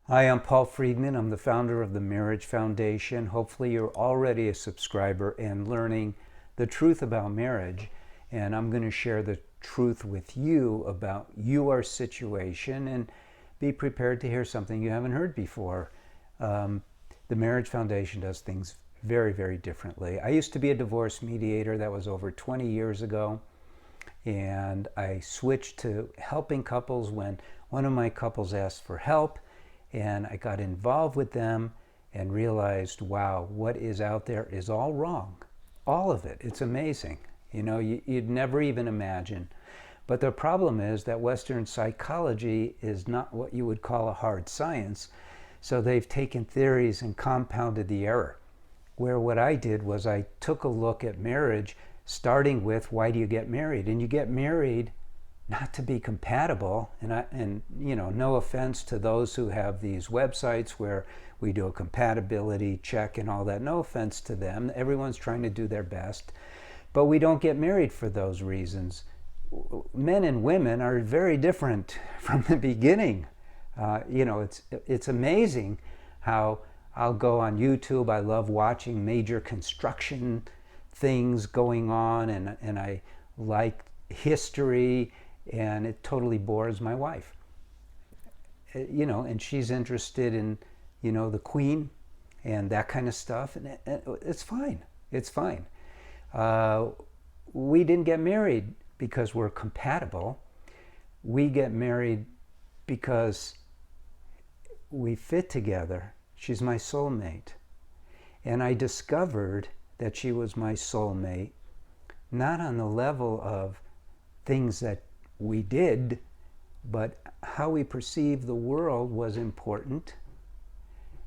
Hi, I'm Paul Friedman. I'm the founder of the Marriage Foundation. Hopefully, you're already a subscriber and learning the truth about marriage. And I'm going to share the truth with you about your situation and be prepared to hear something you haven't heard before. The Marriage Foundation does things very, very differently. I used to be a divorce mediator. That was over 20 years ago. And I switched to helping couples when one of my couples asked for help. And I got involved with them and realized, wow, what is out there is all wrong. All of it. It's amazing. You'd never even imagine. But the problem is that Western psychology is not what you would call a hard science. So they've taken theories and compounded the error. Where what I did was I took a look at marriage, starting with why do you get married? And you get married not to be compatible, and no offense to those who have these websites where we do a compatibility check and all that. No offense to them. Everyone's trying to do their best, but we don't get married for those reasons. Men and women are very different from the beginning. It's amazing how I'll go on YouTube. I love watching major construction things going on, and I like history. And it totally bores my wife. And she's interested in, the Queen and that kind of stuff. And it's fine. It's fine. We didn't get married because we're compatible. We get married because we fit together. She's my soulmate. And I discovered that she was my soulmate, not on the level of things that we did, but how we perceived the world was important.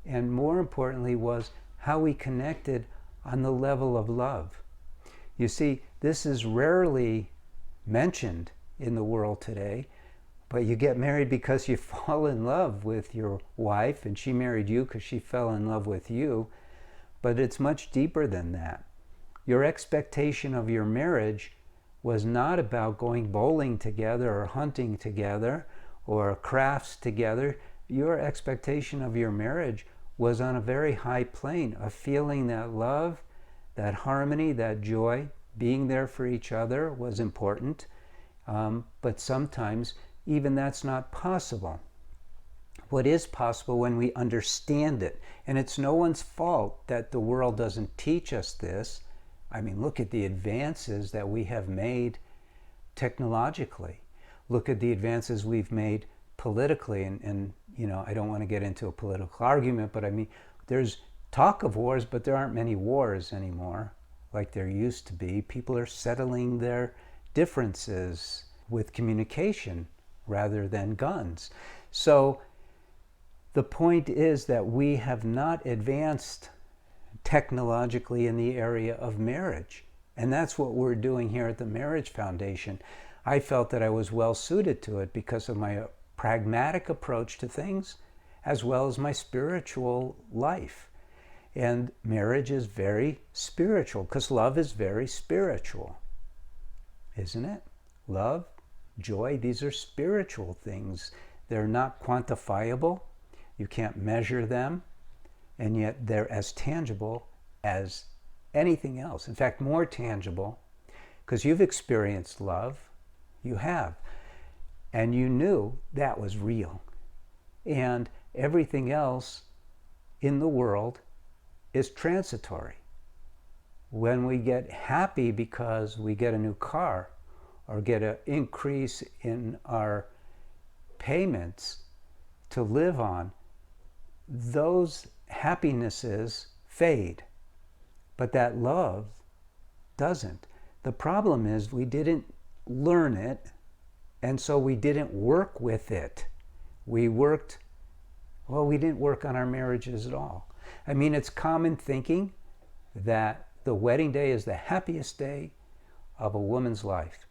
And more importantly was how we connected on the level of love. You see, this is rarely mentioned in the world today, but you get married because you fall in love with your wife, and she married you because she fell in love with you. But it's much deeper than that. Your expectation of your marriage was not about going bowling together or hunting together or crafts together. Your expectation of your marriage was on a very high plane of feeling that love, that harmony, that joy. Being there for each other was important, but sometimes even that's not possible. What is possible when we understand it, and it's no one's fault that the world doesn't teach us this. I mean, look at the advances that we have made technologically. Look at the advances we've made politically. And I don't want to get into a political argument, but I mean, there's talk of wars, but there aren't many wars anymore like there used to be. People are settling their differences with communication rather than guns. So the point is that we have not advanced technologically in the area of marriage. And that's what we're doing here at the Marriage Foundation. I felt that I was well suited to it because of my pragmatic approach to things, as well as my spiritual life. And marriage is very spiritual because love is very spiritual, isn't it? Love, joy, these are spiritual things. They're not quantifiable. You can't measure them. And yet they're as tangible as anything else. In fact, more tangible, because you've experienced love. You have. And you knew that was real. And everything else in the world is transitory. When we get happy because we get a new car or get an increase in our payments to live on, those happinesses fade, but that love doesn't. The problem is we didn't learn it, and so we didn't work with it. We didn't work on our marriages at all. I mean, it's common thinking that the wedding day is the happiest day of a woman's life.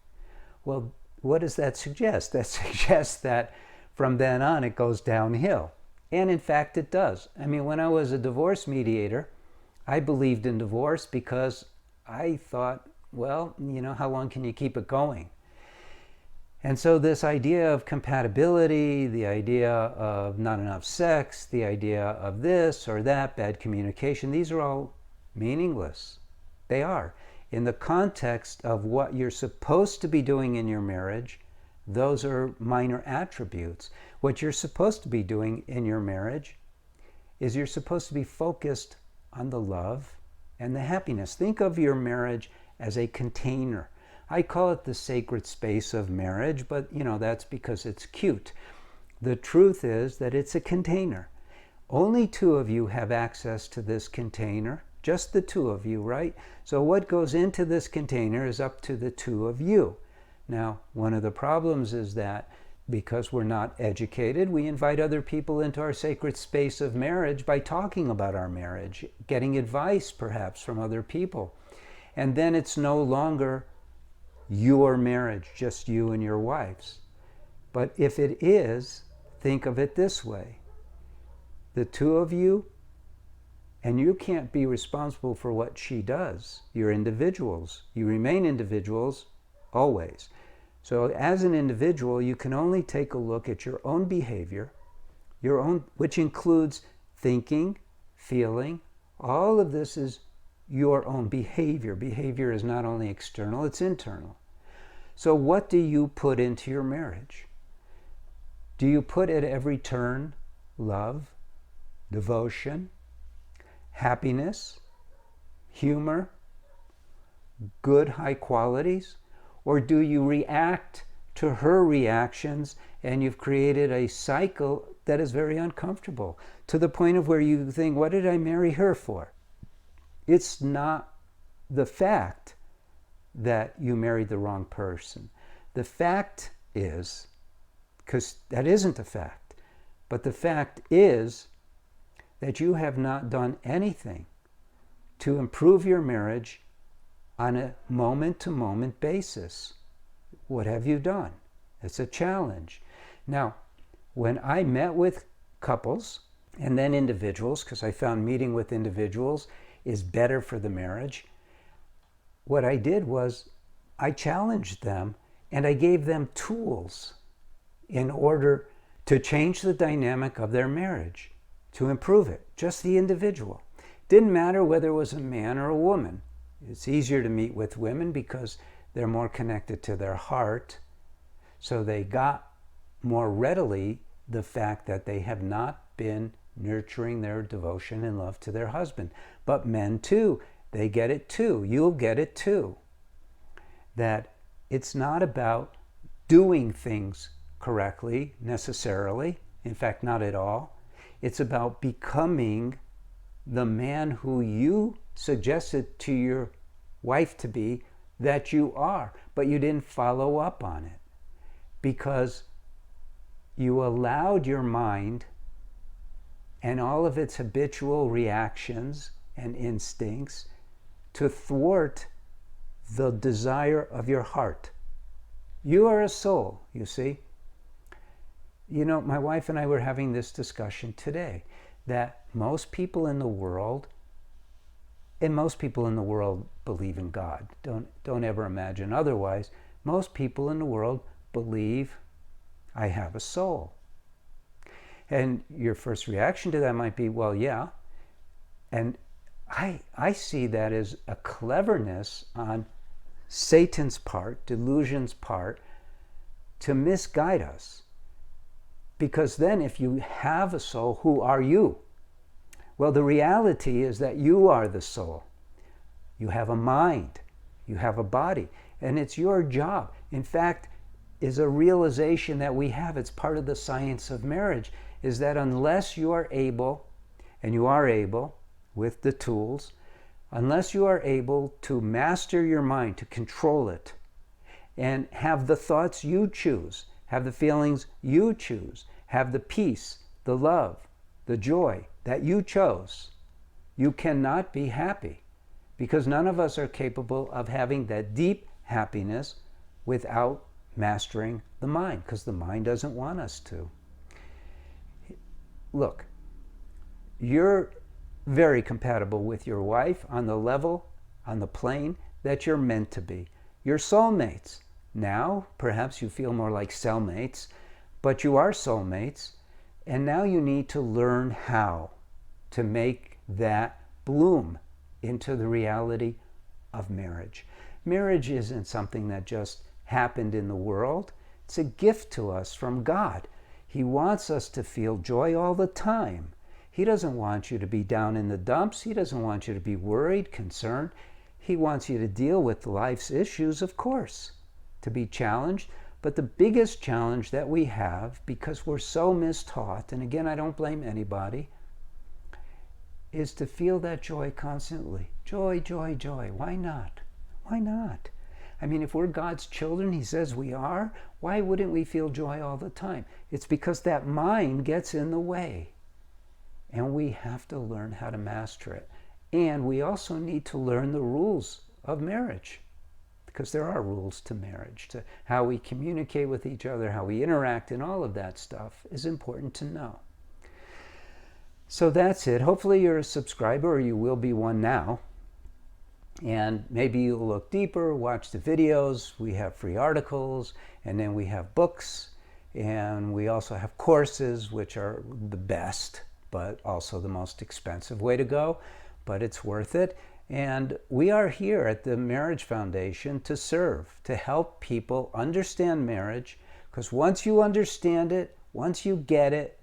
Well, what does that suggest? That suggests that from then on it goes downhill. And in fact, it does. I mean, when I was a divorce mediator, I believed in divorce because I thought, well, how long can you keep it going? And so this idea of compatibility, the idea of not enough sex, the idea of this or that, bad communication, these are all meaningless. They are. In the context of what you're supposed to be doing in your marriage, those are minor attributes. What you're supposed to be doing in your marriage is you're supposed to be focused on the love and the happiness. Think of your marriage as a container. I call it the sacred space of marriage, but that's because it's cute. The truth is that it's a container. Only two of you have access to this container, just the two of you, right? So what goes into this container is up to the two of you. Now, one of the problems is that because we're not educated, we invite other people into our sacred space of marriage by talking about our marriage, getting advice perhaps from other people. And then it's no longer your marriage, just you and your wife's. But if it is, think of it this way. The two of you, and you can't be responsible for what she does. You're individuals. You remain individuals always. So as an individual, you can only take a look at your own behavior, which includes thinking, feeling. All of this is your own behavior. Behavior is not only external, it's internal. So what do you put into your marriage? Do you put at every turn love, devotion, happiness, humor, good high qualities? Or do you react to her reactions and you've created a cycle that is very uncomfortable to the point of where you think, what did I marry her for? It's not the fact that you married the wrong person. The fact is, because that isn't a fact, but the fact is that you have not done anything to improve your marriage on a moment-to-moment basis. What have you done? It's a challenge. Now, when I met with couples and then individuals, because I found meeting with individuals is better for the marriage, what I did was I challenged them and I gave them tools in order to change the dynamic of their marriage, to improve it, just the individual. Didn't matter whether it was a man or a woman. It's easier to meet with women because they're more connected to their heart, so they got more readily the fact that they have not been nurturing their devotion and love to their husband. But men too, they get it too. You'll get it too. That it's not about doing things correctly necessarily, in fact, not at all. It's about becoming the man who you suggested to your wife to be that you are, but you didn't follow up on it because you allowed your mind and all of its habitual reactions and instincts to thwart the desire of your heart. You are a soul, you see. My wife and I were having this discussion today that most people in the world, and most people in the world believe in God. Don't ever imagine otherwise. Most people in the world believe I have a soul. And your first reaction to that might be, well, yeah. And I see that as a cleverness on Satan's part, delusion's part, to misguide us. Because then if you have a soul, who are you? Well, the reality is that you are the soul. You have a mind. You have a body. And it's your job. In fact, is a realization that we have, it's part of the science of marriage, is that unless you are able, and you are able with the tools, unless you are able to master your mind, to control it, and have the thoughts you choose, have the feelings you choose, have the peace, the love, the joy that you chose, you cannot be happy, because none of us are capable of having that deep happiness without mastering the mind, because the mind doesn't want us to. Look, you're very compatible with your wife on the level, on the plane that you're meant to be. You're soulmates. Now, perhaps you feel more like cellmates, but you are soulmates. And now you need to learn how to make that bloom into the reality of marriage. Marriage isn't something that just happened in the world. It's a gift to us from God. He wants us to feel joy all the time. He doesn't want you to be down in the dumps. He doesn't want you to be worried, concerned. He wants you to deal with life's issues, of course, to be challenged. But the biggest challenge that we have, because we're so mistaught, and again, I don't blame anybody, is to feel that joy constantly. Joy, joy, joy. Why not? Why not? I mean, if we're God's children, he says we are, why wouldn't we feel joy all the time? It's because that mind gets in the way. And we have to learn how to master it. And we also need to learn the rules of marriage, because there are rules to marriage. To how we communicate with each other, how we interact, and all of that stuff is important to know. So that's it. Hopefully you're a subscriber, or you will be one now. And maybe you'll look deeper, watch the videos. We have free articles, and then we have books, and we also have courses, which are the best, but also the most expensive way to go, but it's worth it. And we are here at the Marriage Foundation to serve, to help people understand marriage, because once you understand it, once you get it,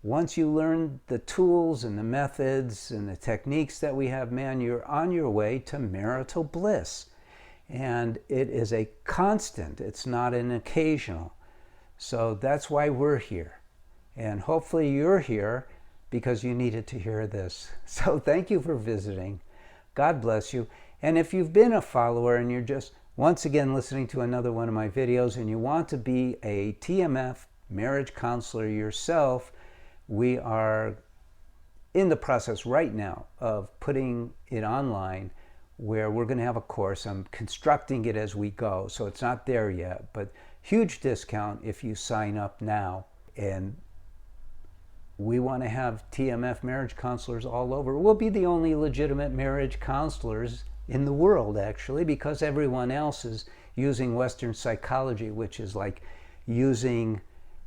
once you learn the tools and the methods and the techniques that we have, man, you're on your way to marital bliss. And it is a constant. It's not an occasional. So that's why we're here. And hopefully you're here because you needed to hear this. So thank you for visiting. God bless you. And if you've been a follower and you're just once again listening to another one of my videos and you want to be a TMF marriage counselor yourself, we are in the process right now of putting it online, where we're going to have a course. I'm constructing it as we go, so it's not there yet, but huge discount if you sign up now. And we want to have TMF marriage counselors all over. We'll be the only legitimate marriage counselors in the world, actually, because everyone else is using Western psychology, which is like using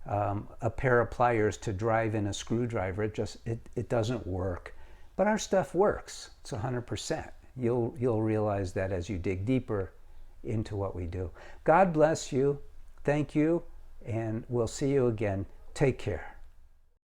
a pair of pliers to drive in a screwdriver. It doesn't work. But our stuff works. It's 100%. You'll realize that as you dig deeper into what we do. God bless you. Thank you. And we'll see you again. Take care.